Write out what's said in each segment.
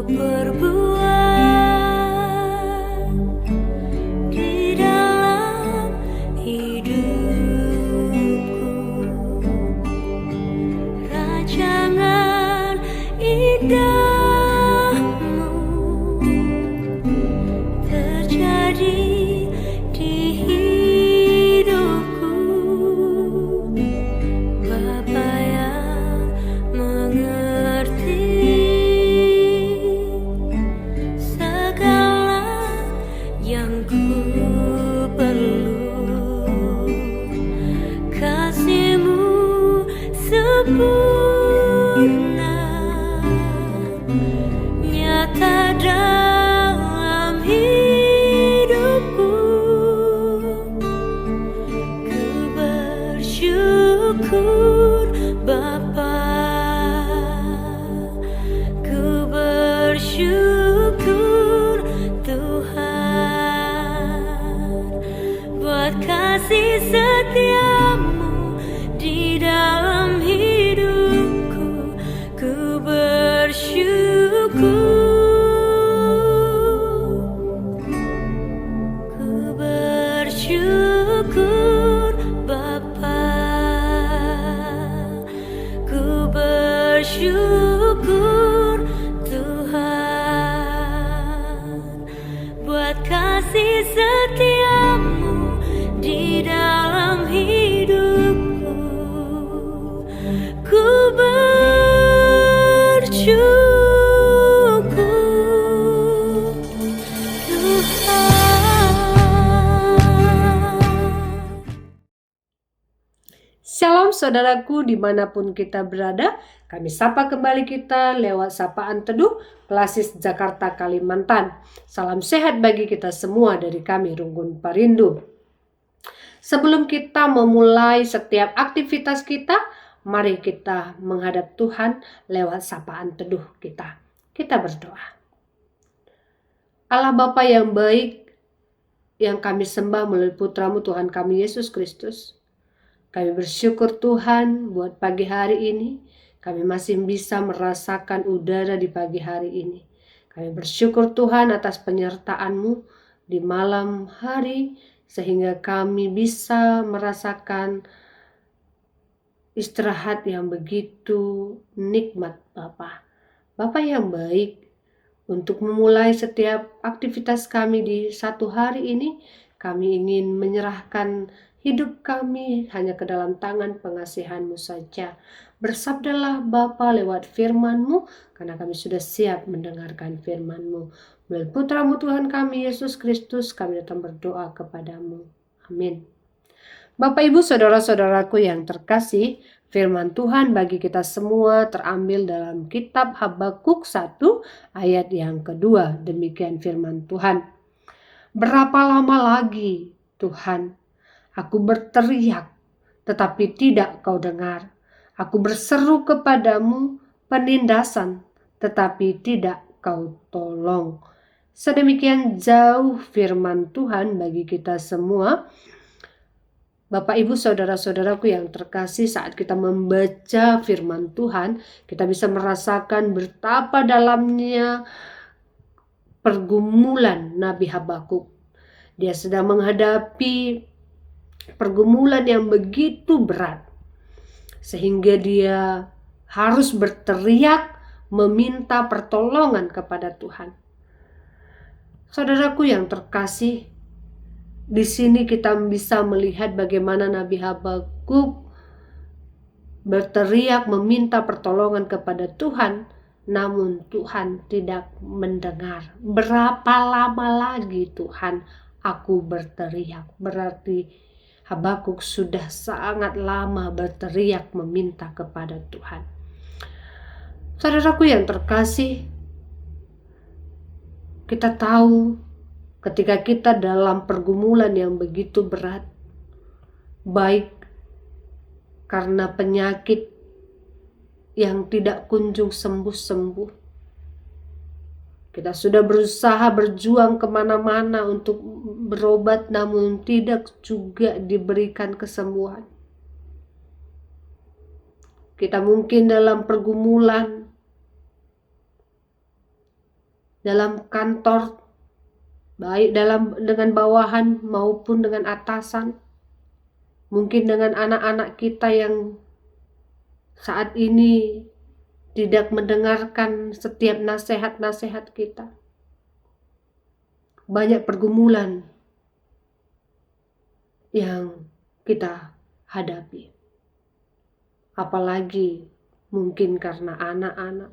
perbuat di dalam hidupku. Rancangan indahmu terjadi di hidupku. Bapa yang mengerti segala yang ku perlu, kasih-Mu sempurna nyata dalam hidupku. Ku bersyukur Bapa, ku bersyukur Tuhan buat kasih setia-Mu di dalam hidupku. Ku bersyukur Bapa, ku bersyukur Tuhan buat kasih setia-Mu di dalam hidupku. Ku bersyukur Tuhan. Shalom saudaraku dimanapun kita berada, kami sapa kembali kita lewat sapaan teduh Klasis Jakarta Kalimantan. Salam sehat bagi kita semua dari kami Runggun Parindo. Sebelum kita memulai setiap aktivitas kita, mari kita menghadap Tuhan lewat sapaan teduh kita. Kita berdoa. Allah Bapa yang baik, yang kami sembah melalui Putra-Mu Tuhan kami Yesus Kristus, kami bersyukur Tuhan buat pagi hari ini. Kami masih bisa merasakan udara di pagi hari ini. Kami bersyukur Tuhan atas penyertaan-Mu di malam hari, sehingga kami bisa merasakan istirahat yang begitu nikmat Bapa. Bapa yang baik, untuk memulai setiap aktivitas kami di satu hari ini, kami ingin menyerahkan hidup kami hanya ke dalam tangan pengasihan-Mu saja. Bersabdalah Bapa lewat firman-Mu, karena kami sudah siap mendengarkan firman-Mu. Melalui Putra-Mu Tuhan kami Yesus Kristus, kami datang berdoa kepadamu. Amin. Bapak Ibu saudara-saudaraku yang terkasih, firman Tuhan bagi kita semua terambil dalam kitab Habakuk 1 ayat yang kedua. Demikian firman Tuhan. Berapa lama lagi Tuhan aku berteriak, tetapi tidak Kau dengar. Aku berseru kepadamu penindasan, tetapi tidak Kau tolong. Sedemikian jauh firman Tuhan bagi kita semua. Bapak, Ibu, saudara-saudaraku yang terkasih, saat kita membaca firman Tuhan, kita bisa merasakan betapa dalamnya pergumulan Nabi Habakuk. Dia sedang menghadapi pergumulan yang begitu berat, sehingga dia harus berteriak meminta pertolongan kepada Tuhan. Saudaraku yang terkasih, di sini kita bisa melihat bagaimana Nabi Habakuk berteriak meminta pertolongan kepada Tuhan, namun Tuhan tidak mendengar. Berapa lama lagi Tuhan aku berteriak? Berarti Habakuk sudah sangat lama berteriak meminta kepada Tuhan. Saudaraku yang terkasih, kita tahu ketika kita dalam pergumulan yang begitu berat, baik karena penyakit yang tidak kunjung sembuh-sembuh, kita sudah berusaha berjuang kemana-mana untuk berobat, namun tidak juga diberikan kesembuhan. Kita mungkin dalam pergumulan dalam kantor, baik dengan bawahan maupun dengan atasan, mungkin dengan anak-anak kita yang saat ini tidak mendengarkan setiap nasihat-nasihat kita. Banyak pergumulan yang kita hadapi. Apalagi mungkin karena anak-anak,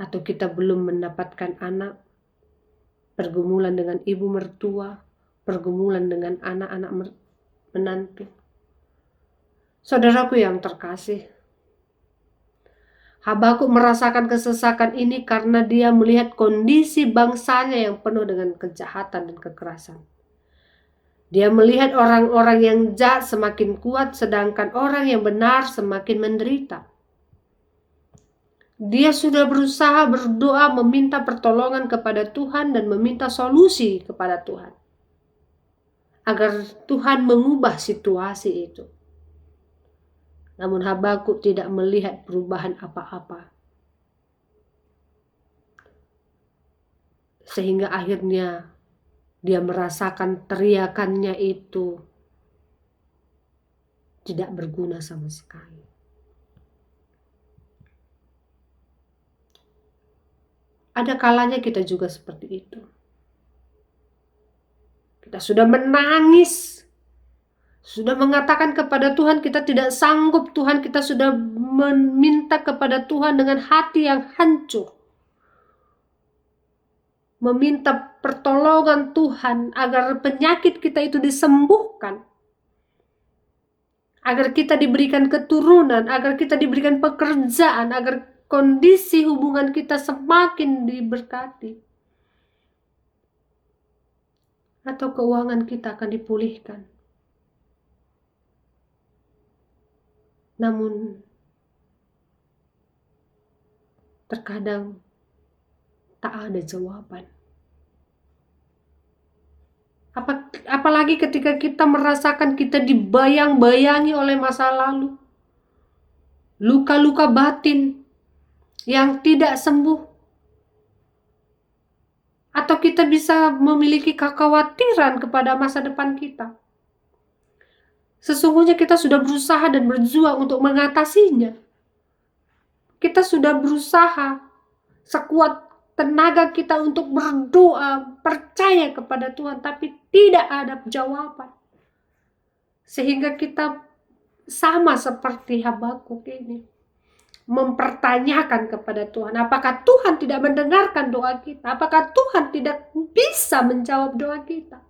atau kita belum mendapatkan anak, pergumulan dengan ibu mertua, pergumulan dengan anak-anak menantu. Saudaraku yang terkasih, Habakuk merasakan kesesakan ini karena dia melihat kondisi bangsanya yang penuh dengan kejahatan dan kekerasan. Dia melihat orang-orang yang jahat semakin kuat, sedangkan orang yang benar semakin menderita. Dia sudah berusaha berdoa, meminta pertolongan kepada Tuhan dan meminta solusi kepada Tuhan, agar Tuhan mengubah situasi itu. Namun Habakuk tidak melihat perubahan apa-apa. Sehingga akhirnya dia merasakan teriakannya itu tidak berguna sama sekali. Ada kalanya kita juga seperti itu. Kita sudah menangis, sudah mengatakan kepada Tuhan kita tidak sanggup, Tuhan, kita sudah meminta kepada Tuhan dengan hati yang hancur. Meminta pertolongan Tuhan agar penyakit kita itu disembuhkan. Agar kita diberikan keturunan, agar kita diberikan pekerjaan, agar kondisi hubungan kita semakin diberkati. Atau keuangan kita akan dipulihkan. Namun terkadang tak ada jawaban. Apalagi ketika kita merasakan kita dibayang-bayangi oleh masa lalu. Luka-luka batin yang tidak sembuh. Atau kita bisa memiliki kekhawatiran kepada masa depan kita. Sesungguhnya kita sudah berusaha dan berjuang untuk mengatasinya. Kita sudah berusaha sekuat tenaga kita untuk berdoa, percaya kepada Tuhan, tapi tidak ada jawaban. Sehingga kita sama seperti Habakuk ini, mempertanyakan kepada Tuhan, apakah Tuhan tidak mendengarkan doa kita? Apakah Tuhan tidak bisa menjawab doa kita?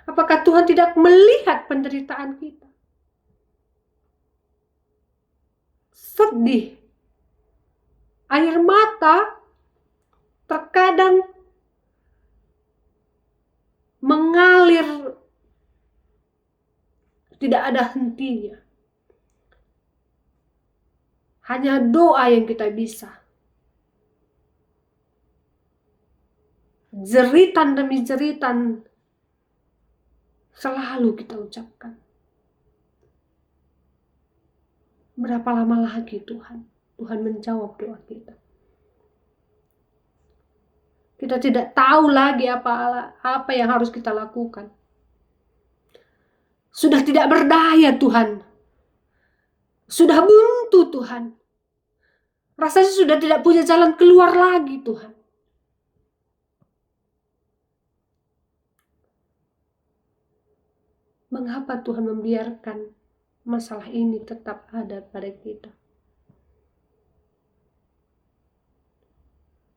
Apakah Tuhan tidak melihat penderitaan kita? Sedih. Air mata terkadang mengalir tidak ada hentinya. Hanya doa yang kita bisa. Jeritan demi jeritan selalu kita ucapkan. Berapa lama lagi Tuhan menjawab doa kita? Kita tidak tahu lagi apa yang harus kita lakukan. Sudah tidak berdaya Tuhan. Sudah buntu Tuhan. Rasanya sudah tidak punya jalan keluar lagi Tuhan. Mengapa Tuhan membiarkan masalah ini tetap ada pada kita?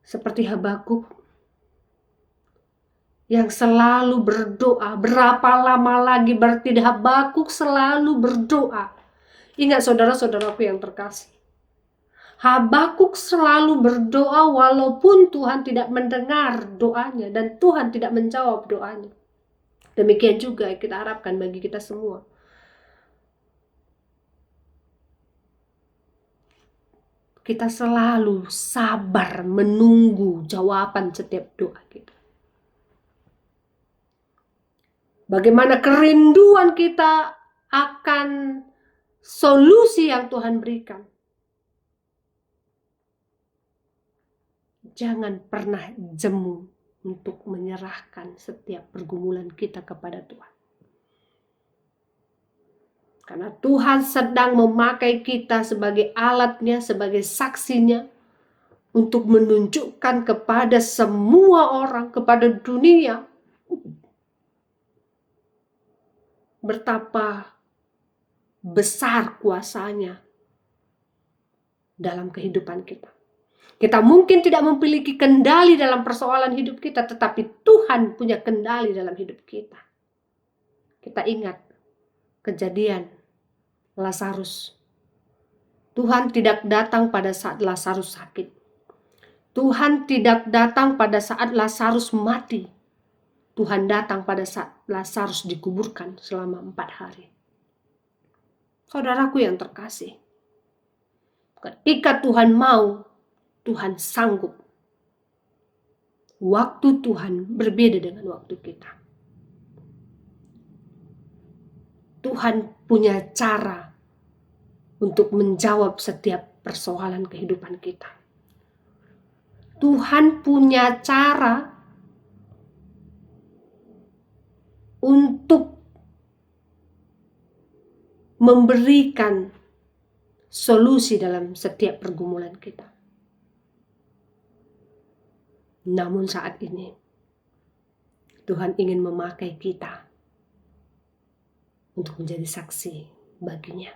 Seperti Habakuk yang selalu berdoa. Berapa lama lagi berarti Habakuk selalu berdoa. Ingat saudara-saudaraku yang terkasih. Habakuk selalu berdoa walaupun Tuhan tidak mendengar doanya dan Tuhan tidak menjawab doanya. Demikian juga kita harapkan bagi kita semua. Kita selalu sabar menunggu jawaban setiap doa kita. Bagaimana kerinduan kita akan solusi yang Tuhan berikan. jangan pernah jemu untuk menyerahkan setiap pergumulan kita kepada Tuhan. Karena Tuhan sedang memakai kita sebagai alatnya, sebagai saksinya, untuk menunjukkan kepada semua orang, kepada dunia, betapa besar kuasanya dalam kehidupan kita. Kita mungkin tidak memiliki kendali dalam persoalan hidup kita, tetapi Tuhan punya kendali dalam hidup kita. Kita ingat kejadian Lazarus. Tuhan tidak datang pada saat Lazarus sakit. Tuhan tidak datang pada saat Lazarus mati. Tuhan datang pada saat Lazarus dikuburkan selama 4 hari. Saudaraku yang terkasih, ketika Tuhan mau, Tuhan sanggup. Waktu Tuhan berbeda dengan waktu kita. Tuhan punya cara untuk menjawab setiap persoalan kehidupan kita. Tuhan punya cara untuk memberikan solusi dalam setiap pergumulan kita. Namun saat ini, Tuhan ingin memakai kita untuk menjadi saksi baginya.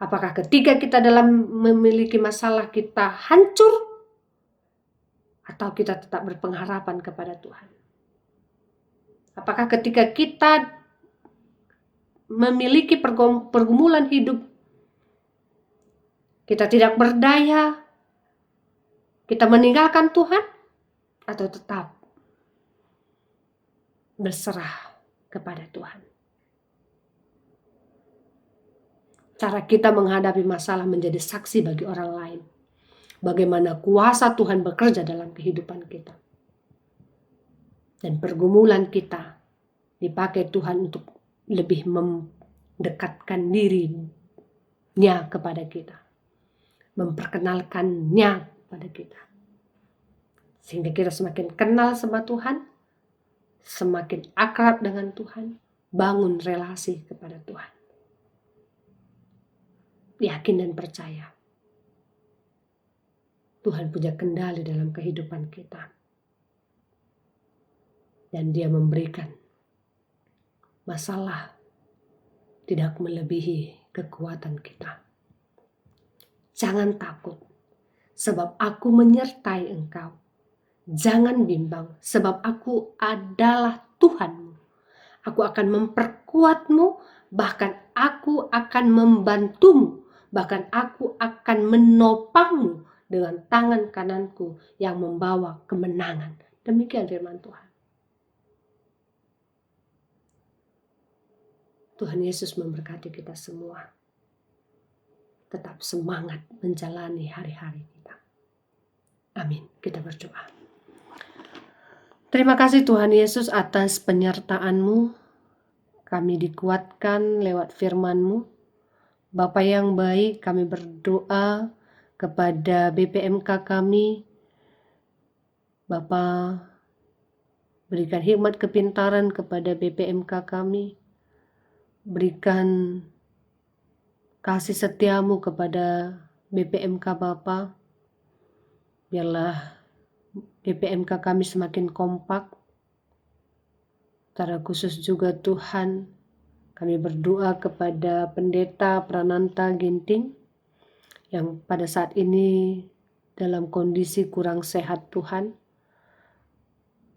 Apakah ketika kita dalam memiliki masalah kita hancur, atau kita tetap berpengharapan kepada Tuhan? Apakah ketika kita memiliki pergumulan hidup, kita tidak berdaya, kita meninggalkan Tuhan, atau tetap berserah kepada Tuhan? Cara kita menghadapi masalah menjadi saksi bagi orang lain. Bagaimana kuasa Tuhan bekerja dalam kehidupan kita. Dan pergumulan kita dipakai Tuhan untuk lebih mendekatkan dirinya kepada kita. Memperkenalkannya kepada kita. Sehingga kita semakin kenal sama Tuhan, semakin akrab dengan Tuhan, bangun relasi kepada Tuhan. Yakin dan percaya. Tuhan punya kendali dalam kehidupan kita. Dan Dia memberikan masalah tidak melebihi kekuatan kita. Jangan takut, sebab aku menyertai engkau. Jangan bimbang, sebab aku adalah Tuhanmu. Aku akan memperkuatmu, bahkan aku akan membantumu, bahkan aku akan menopangmu dengan tangan kananku yang membawa kemenangan. Demikian firman Tuhan. Tuhan Yesus memberkati kita semua. Tetap semangat menjalani hari-hari kita. Amin. Kita berdoa. Terima kasih Tuhan Yesus atas penyertaan-Mu. Kami dikuatkan lewat firman-Mu. Bapa yang baik, kami berdoa kepada BPMK kami. Bapa, berikan hikmat kepintaran kepada BPMK kami. Berikan kasih setia-Mu kepada BPMK Bapa. Biarlah BPMK kami semakin kompak. Secara khusus juga Tuhan, kami berdoa kepada Pendeta Prananta Ginting yang pada saat ini dalam kondisi kurang sehat Tuhan.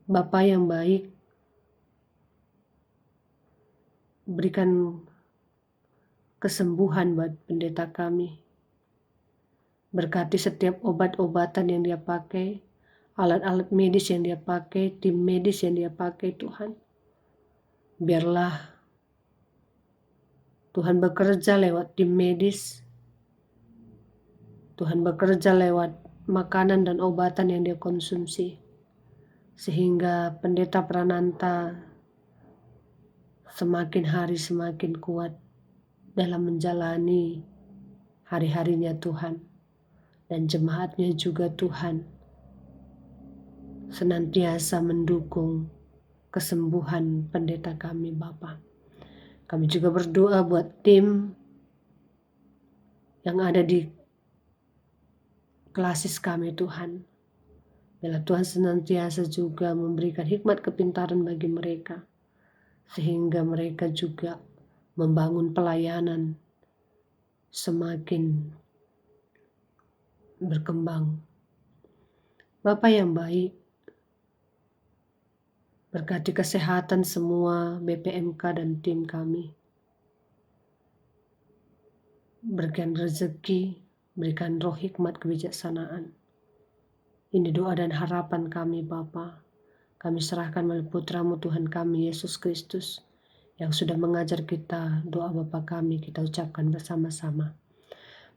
Bapa yang baik, berikan kesembuhan buat pendeta kami. Berkati setiap obat-obatan yang dia pakai, alat-alat medis yang dia pakai, tim medis yang dia pakai Tuhan. Biarlah Tuhan bekerja lewat tim medis. Tuhan bekerja lewat makanan dan obatan yang dia konsumsi. Sehingga Pendeta Prananta semakin hari semakin kuat dalam menjalani hari-harinya Tuhan. Dan jemaatnya juga Tuhan senantiasa mendukung kesembuhan pendeta kami Bapa. Kami juga berdoa buat tim yang ada di klasis kami Tuhan. Biarlah Tuhan senantiasa juga memberikan hikmat kepintaran bagi mereka, sehingga mereka juga membangun pelayanan semakin berkembang. Bapa yang baik, berkati kesehatan semua BPMK dan tim kami. Berikan rezeki, berikan roh hikmat kebijaksanaan. Ini doa dan harapan kami Bapa. Kami serahkan melalui putra-Mu Tuhan kami Yesus Kristus yang sudah mengajar kita doa Bapa kami, kita ucapkan bersama-sama.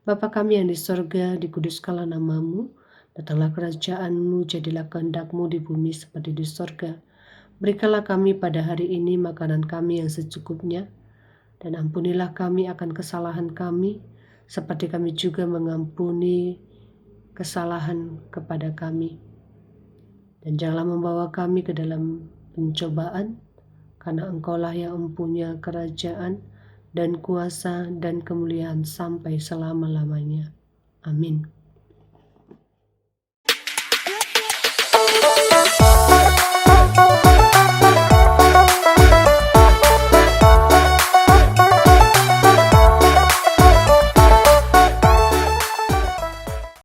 Bapa kami yang di sorga, dikuduskanlah nama-Mu, datanglah kerajaan-Mu, jadilah kehendak-Mu di bumi seperti di sorga. Berikanlah kami pada hari ini makanan kami yang secukupnya, dan ampunilah kami akan kesalahan kami, seperti kami juga mengampuni kesalahan kepada kami. Dan janganlah membawa kami ke dalam pencobaan, karena Engkaulah yang mempunyai kerajaan dan kuasa dan kemuliaan sampai selama-lamanya. Amin.